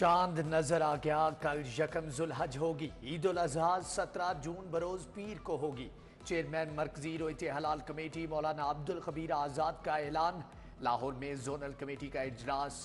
चांद नजर आ गया। कल यकम जुल्हज होगी। ईद उल अजहा 17 जून बरोज पीर को होगी। चेयरमैन मरकजी रोयत हलाल कमेटी मौलाना अब्दुल खबीर आजाद का ऐलान। लाहौर में जोनल कमेटी का इजलास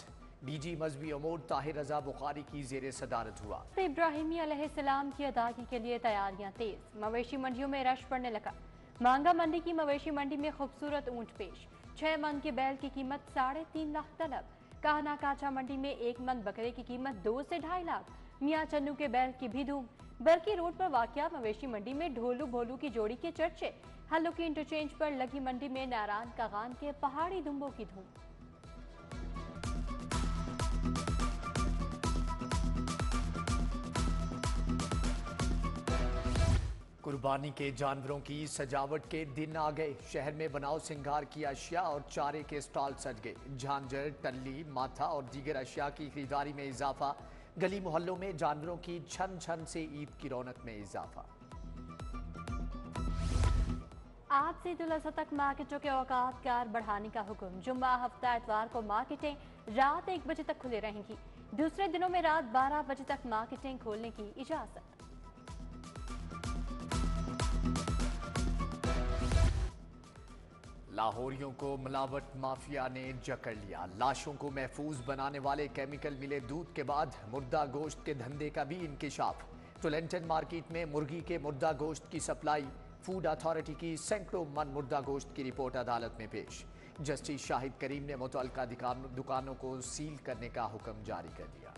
डीजी मजहबी अमूर ताहिर रजा बुखारी की जेर सदारत हुआ। इब्राहिमी अलैहिस्सलाम की अदायगी के लिए तैयारियां तेज। मवेशी मंडियों में रश पड़ने लगा। मांगा मंडी की मवेशी मंडी में खूबसूरत ऊंट पेश। 6 मन के बैल की कीमत 3.5 लाख तलब। कहना काचा मंडी में 1 मन बकरे की कीमत 2 से 2.5 लाख। मियां चन्नू के बैल की भी धूम। बरकी रोड पर वाकया मवेशी मंडी में ढोलू भोलू की जोड़ी के चर्चे। हल्लू की इंटरचेंज पर लगी मंडी में नारायण कागान के पहाड़ी दुम्बों की धूम। कुर्बानी के जानवरों की सजावट के दिन आ गए। शहर में बनाव सिंगार की अशिया और चारे के स्टॉल सज गए। झांझर, टल्ली, माथा और दीगर अशिया की खरीदारी में इजाफा। गली मोहल्लों में जानवरों की छन छन से ईद की रौनक में इजाफा। आज से ईद उल अज़हा तक मार्केटों के औकात कार बढ़ाने का हुक्म। जुम्मा, हफ्ता, इतवार को मार्केटें रात 1 बजे तक खुले रहेंगी। दूसरे दिनों में रात 12 बजे तक मार्केटें खोलने की इजाजत। लाहौरियों को मिलावट माफिया ने जकड़ लिया। लाशों को महफूज बनाने वाले केमिकल मिले दूध के बाद मुर्दा गोश्त के धंधे का भी इंकिशाफ। टोलेंटन मार्केट में मुर्गी के मुर्दा गोश्त की सप्लाई। फूड अथॉरिटी की सैकड़ों मन मुर्दा गोश्त की रिपोर्ट अदालत में पेश। जस्टिस शाहिद करीम ने मुतल्लिका दुकानों को सील करने का हुक्म जारी कर दिया।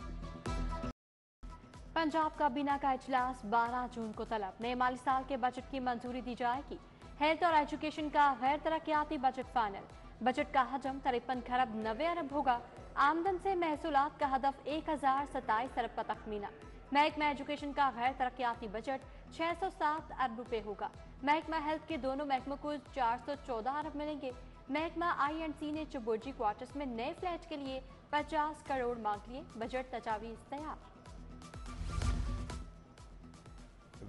पंजाब काबीना का इजलास 12 जून को तलब। नए माली साल के बजट की मंजूरी दी जाएगी। हेल्थ और एजुकेशन का गैर तरक्याती बजट फाइनल। बजट का हजम 53 खरब 90 अरब होगा। आमदन से महसूलात का हदफ 1027 अरब का तखमीना। महकमा एजुकेशन का गैर तरक्याती बजट 607 अरब रुपए होगा। महकमा हेल्थ के दोनों महकमों को 414 अरब मिलेंगे। महकमा INC ने चुबुर्जी क्वार्टर्स में नए फ्लैट के लिए 50 करोड़ मांग लिए। बजट तजावीज तैयार।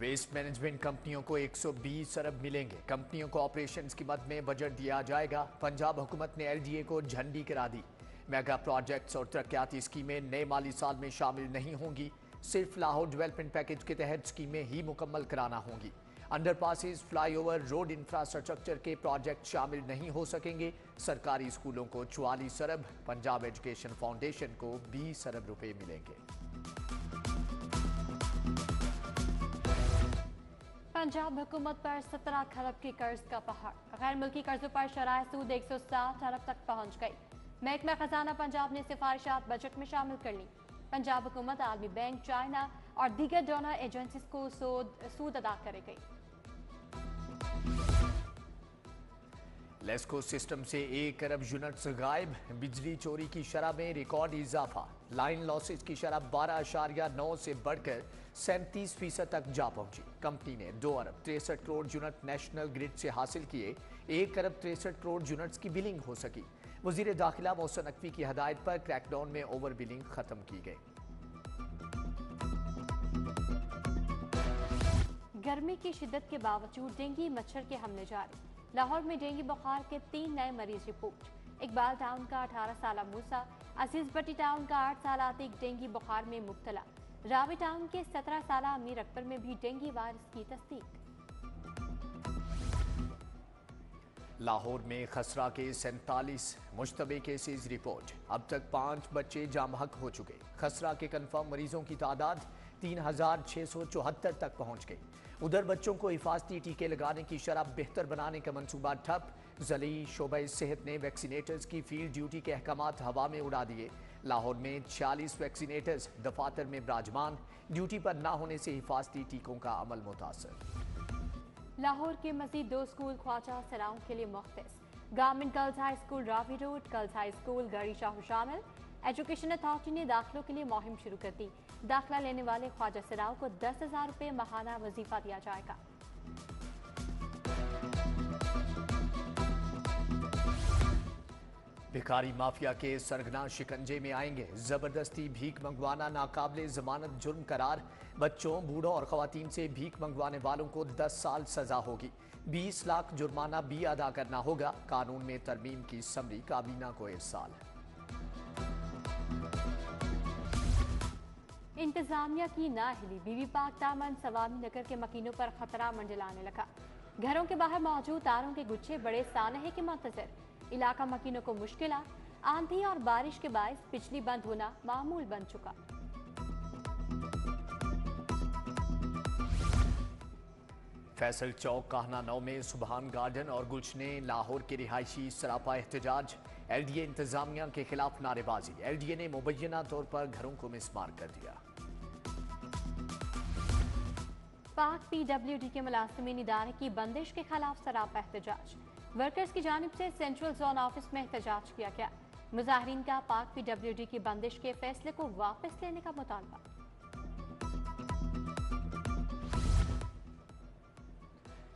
वेस्ट मैनेजमेंट कंपनियों को 120 अरब मिलेंगे। कंपनियों को ऑपरेशंस की मद में बजट दिया जाएगा। पंजाब हुकूमत ने LDA को झंडी करा दी। मेगा प्रोजेक्ट्स और तरक्याती स्कीमें नए माली साल में शामिल नहीं होंगी। सिर्फ लाहौर डेवलपमेंट पैकेज के तहत स्कीमें ही मुकम्मल कराना होंगी। अंडरपासेस, फ्लाईओवर, रोड इंफ्रास्ट्रक्चर के प्रोजेक्ट शामिल नहीं हो सकेंगे। सरकारी स्कूलों को 44 अरब, पंजाब एजुकेशन फाउंडेशन को 20 अरब रुपए मिलेंगे। पंजाब हुकूमत पर 17 खरब के कर्ज का पहाड़। गैर मुल्की कर्जों पर शराय सूद 160 अरब तक पहुंच गई। महकमा खजाना पंजाब ने सिफारिशात बजट में शामिल कर ली। पंजाब हुकूमत आलमी बैंक, चाइना और दीगर डोनर एजेंसीज को सूद अदा करेगी। लेस्को सिस्टम से 1 अरब यूनिट्स गायब। बिजली चोरी की शरह में रिकॉर्ड इजाफा। लाइन लॉसेज की शरह 12.9 से बढ़कर 37% तक जा पहुंची। कंपनी ने 2 अरब 63 करोड़ यूनिट नेशनल ग्रिड से हासिल किए। 1 अरब 63 करोड़ यूनिट्स की बिलिंग हो सकी। वजीर दाखिला मोहसिन नकवी की हदायत पर क्रैकडाउन में ओवर बिलिंग खत्म की गई। गर्मी की शिद्दत के बावजूद डेंगू मच्छर के हमले जारी। लाहौर में डेंगू बुखार के 3 नए मरीज रिपोर्ट। इकबाल टाउन का 18 साला मूसा, अजीज भट्टी टाउन का 8 साला आतिक डेंगू बुखार में मुब्तला। रावी टाउन के 17 साला अमीर अकबर में भी डेंगू वायरस की तस्दीक। लाहौर में खसरा के 47 मुश्तबे केसेज रिपोर्ट। अब तक 5 बच्चे जाम हक हो चुके। खसरा के कन्फर्म मरीजों की तादाद 3674 तक पहुंच गई। उधर बच्चों को हिफाजती टीके लगाने की शरह बेहतर बनाने का मंसूबा ठप। जली शोबा सेहत ने वैक्सीनेटर्स की फील्ड ड्यूटी के अहकामात हवा में उड़ा दिए। लाहौर में 46 वैक्सीनेटर्स दफातर में विराजमान। ड्यूटी पर न होने से हिफाजती टीकों का अमल मुतासर। लाहौर के मजीद 2 स्कूल ख्वाजा सराओं के लिए मुख्तस। Government girls high school Ravi road, girls high school Garhi Shah शामिल। एजुकेशन अथॉरिटी ने दाखिलों के लिए मुहिम शुरू कर दी। दाखिला लेने वाले ख्वाजा सराओं को 10,000 रुपये माहाना वजीफा दिया जाएगा। भिखारी माफिया के सरगना शिकंजे में आएंगे। जबरदस्ती भीख मंगवाना नाकाबिले जमानत जुर्म करार। बच्चों, बूढ़ों और खवातीन से भीख मंगवाने वालों को 10 साल सजा होगी। 20 लाख जुर्माना भी अदा करना होगा। कानून में तरमीम की समरी काबीना को इरसाल। इंतजामिया की ना हिली बीबी पाक दामन सवामी नगर के मकीनों पर खतरा मंडलाने लगा। घरों के बाहर मौजूद तारों के गुच्छे बड़े सानहे के मुंतजर। इलाका मकीनों को मुश्किल, आंधी और बारिश के बायस बिजली बंद होना मामूल बन चुका। फैसल चौक काहना 9 में सुबहान गार्डन और गुलशने लाहौर के रिहायशी सरापा एहतजाज। एलडीए इंतजामिया के खिलाफ नारेबाजी। एलडीए ने मुबैना तौर पर घरों को मिसमार कर दिया। पाक पीडब्ल्यूडी के मुलाजिमीन इदारे की बंदिश के खिलाफ सरापा एहतजाज। वर्कर्स की जानिब से सेंट्रल जोन ऑफिस में एहतजाज किया गया। मुजाहिरीन का पाक पीडब्ल्यूडी की बंदिश के फैसले को वापस लेने का मुतालबा।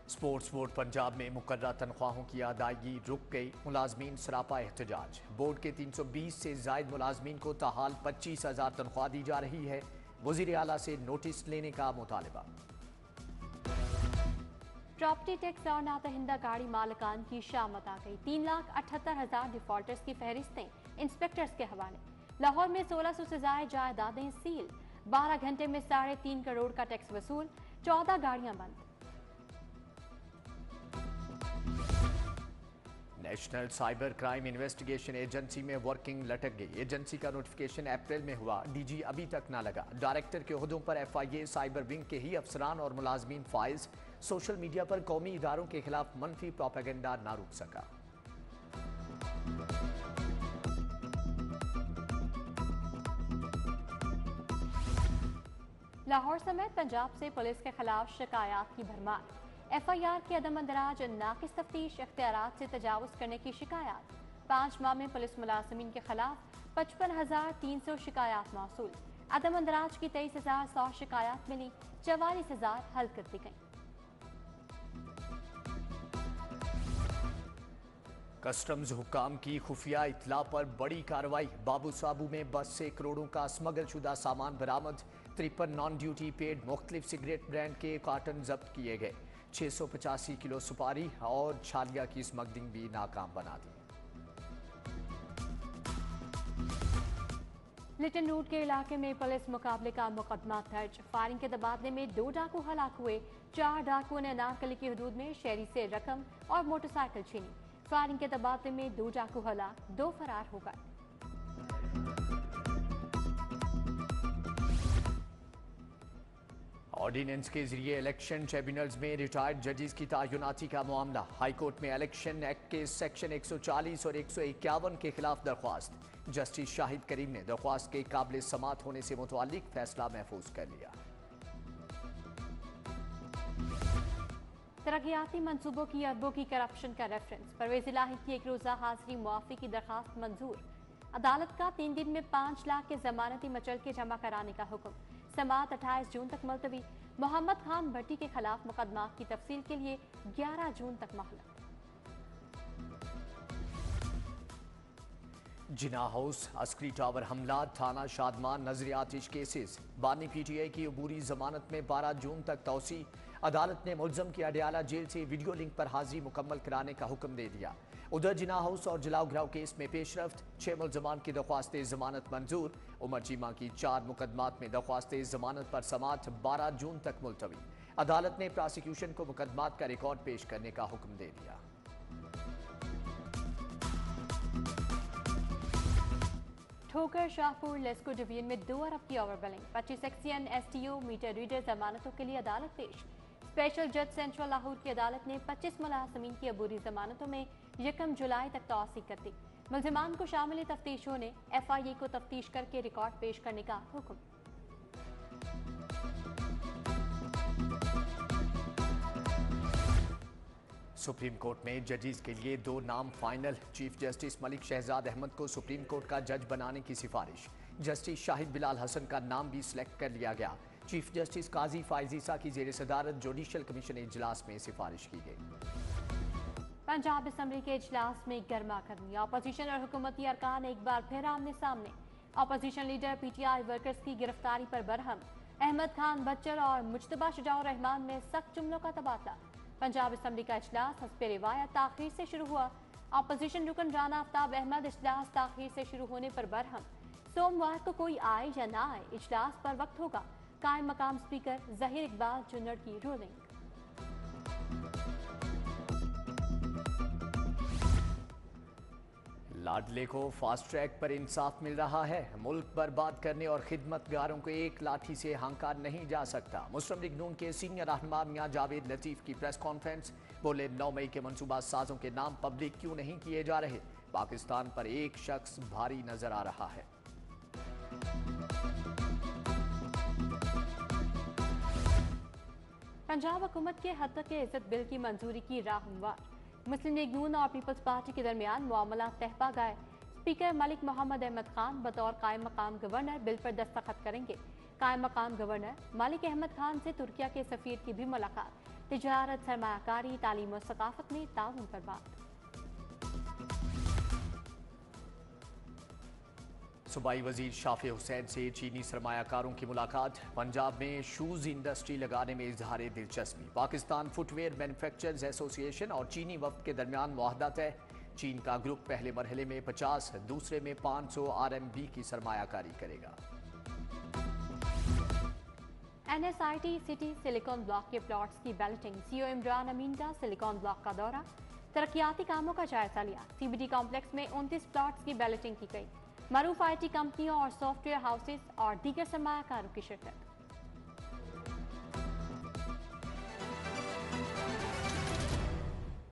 स्पोर्ट्स बोर्ड पंजाब में मुकर्रर तनख्वाहों की अदायगी रुक गई। मुलाजमीन सरापा एहतजाज। बोर्ड के 320 से जायद मुलाजमीन को ताहाल 25,000 तनख्वाह दी जा रही है। वजीर आला से नोटिस लेने का मुतालबा। प्रॉपर्टी टैक्स और नातहिंदा गाड़ी मालिकान की शामत आ गई। 3,78,000 डिफॉल्टर्स की फहरिस्तें इंस्पेक्टर्स के हवाले। लाहौर में 1600 से ज्यादा जायदादें सील। 12 घंटे में 3.5 करोड़ का टैक्स वसूल। 14 गाड़ियां बंद। National cyber crime investigation agency में वर्किंग लटक गई। एजेंसी का नोटिफिकेशन अप्रैल में हुआ, डीजी अभी तक ना लगा। डायरेक्टर के ओहदों पर एफआईए साइबर विंग के ही अफसरान और मुलाजमीन फाइज। सोशल मीडिया पर कौमी इदारों के खिलाफ मनफी प्रोपेगेंडा ना रुक सका। लाहौर समेत पंजाब से पुलिस के खिलाफ शिकायत की भरमार। एफआईआर के अदम अंदराज, नाकिस तफ्तीश, इख्तियारात से तजावुज करने की शिकायत। 5 माह में पुलिस मुलाजिमीन के खिलाफ 55,300 शिकायत मौसूल। अदम अंदराज की 23,100 शिकायत मिली। 44,000 हल कर दी गई। कस्टम्स हुक्काम की खुफिया इतला पर बड़ी कार्रवाई। बाबू साबू में बस से करोड़ों का स्मगल शुदा सामान बरामद। 53 नॉन ड्यूटी पेड मुख्तलिफ सिगरेट ब्रांड के कार्टन जब्त किए गए। 685 किलो सुपारी और छालिया की स्मगलिंग भी नाकाम बना दी। लिटन रूट के इलाके में पुलिस मुकाबले का मुकदमा दर्ज। फायरिंग के तबादले में 2 डाकू हलाक हुए। 4 डाकुओं ने अनारकली की हदूद में शहरी से रकम और मोटरसाइकिल छीनी। फायरिंग के तबादले में 2 डाकू हलाक, 2 फरार हो गए। ऑर्डिनेंस के जरिए इलेक्शन ट्रिब्यूनल्स में रिटायर्ड जजेस की तयनाती का मामला। हाईकोर्ट में इलेक्शन एक्ट के सेक्शन 140 और 151 के खिलाफ दरख्वास्त। जस्टिस शाहिद करीम ने दरख्वास्त के काबिल समात होने से मुतालिक फैसला महफूज कर लिया। तरक्याती मंसूबों की अरबों की करप्शन का रेफरेंस। परवेज इलाही की 1 रोजा हाजिरी मुआफी की दरखास्त मंजूर। अदालत का 3 दिन में 5 लाख के जमानती मचल के जमा कराने का हुक्म। समात 28 जून तक मुलतवी। मोहम्मद खान भट्टी के खिलाफ मुकदमा की तफसील के लिए 11 जून तक मोहलत। जिना हाउस अस्करी टावर हमला, थाना शादमान नजरियातिश केसेस। बानी पीटीआई की अबूरी जमानत में 12 जून तक तौसी। अदालत ने मुलजम की अडयाला जेल से वीडियो लिंक पर हाजिरी मुकम्मल कराने का हुक्म दे दिया। उधर जिना हाउस और जलाओ घराव केस में पेशरफ्त। 6 मुलजमान की दरख्वास्त जमानत मंजूर। उमर चीमा की 4 मुकदमात में दरख्वास्त जमानत पर समात 12 जून तक मुलतवी। अदालत ने प्रोसिक्यूशन को मुकदमात का रिकॉर्ड पेश करने का हुक्म दे दिया। ठोकर शाहपुर लेस्को डिवीजन में 2 अरब की over billing. 25 एक्सियन STO meter reader जमानतों के लिए अदालत पेश। स्पेशल जज सेंट्रल लाहौर की अदालत ने 25 मुलाजमीन की अबूरी जमानतों में 1 जुलाई तक तौसी कर दी। मुलजमान को शामिल तफ्तीशों ने एफआईए को तफ्तीश करके रिकॉर्ड पेश करने का हुक्म। सुप्रीम कोर्ट में जजेस के लिए 2 नाम final. Chief justice Malik Shahzad Ahmad को सुप्रीम कोर्ट का जज बनाने की सिफारिश। जस्टिस शाहिद बिलाल हसन का नाम भी सिलेक्ट कर लिया गया। चीफ जस्टिस काजी फायजीसा की जेर सदारत जुडिशल कमीशन इजलास में सिफारिश की गई। पंजाब असम्बली के इजलास में गर्मा गर्मी। अपोजिशन और हुकूमती अरकान एक बार फिर आमने सामने। अपोजिशन लीडर पीटीआई वर्कर्स की गिरफ्तारी पर बरहम। अहमद खान बच्चर और मुज्तबा शुजाउर रहमान में सख्त जुमलों का तबादला। पंजाब असम्बली का इजलास हस्बे रिवायत ताखीर से शुरू हुआ। अपोजिशन रुकन राना आफ्ताब अहमद इजलास ताखीर से शुरू होने पर बरहम। सोमवार को कोई आए या ना आए, इजलास पर वक्त होगा। कायम मकाम स्पीकर जहीर इकबाल जुन्नड़ की रूलिंग। लाडले को फास्ट ट्रैक पर इंसाफ मिल रहा है। मुल्क बर्बाद करने और खिदमतगारों को एक लाठी से हंका नहीं जा सकता। मुस्लिम लीग नून के सीनियर रहनुमा मियां जावेद लतीफ की प्रेस कॉन्फ्रेंस। बोले 9 मई के मनसूबा साजों के नाम पब्लिक क्यों नहीं किए जा रहे। पाकिस्तान पर एक शख्स भारी नजर आ रहा है। पंजाब हुकूमत के हद तक इज्जत बिल की मंजूरी की राह हमवार। मुस्लिम लीग नून और पीपल्स पार्टी के दरमियान मामला तहपा गए। स्पीकर मलिक मोहम्मद अहमद खान बतौर कायम मकाम गवर्नर बिल पर दस्तखत करेंगे। कायम मकाम गवर्नर मलिक अहमद खान से तुर्किया के सफीर की भी मुलाकात। तिजारत, सरमायाकारी, तालीम और सकाफत में ताउन पर बात। सूबाई वजीर शाफी हुसैन से चीनी सरमायाकारों की मुलाकात। पंजाब में शूज इंडस्ट्री लगाने में इजहार दिलचस्पी। पाकिस्तान फुटवेयर मैन्युफैक्चरर्स एसोसिएशन और चीनी वफ्द के दरमियान मुआहदा तय। चीन का ग्रुप पहले मरहले में 50, दूसरे में 500 RMB की सरमायाकारी करेगा। NSIT सिटी सिलिकॉन ब्लॉक के प्लॉट्स की बैलेटिंग। CEO इमरान अमीन का सिलिकॉन ब्लॉक का दौरा। तरक्याती कामों का जायजा लिया। CBD कॉम्प्लेक्स में 29 प्लॉट्स की बैलेटिंग की गई। मरूफ IT कंपनियों और सॉफ्टवेयर हाउसेस और दीगर सरमायाकारों की शिरकत।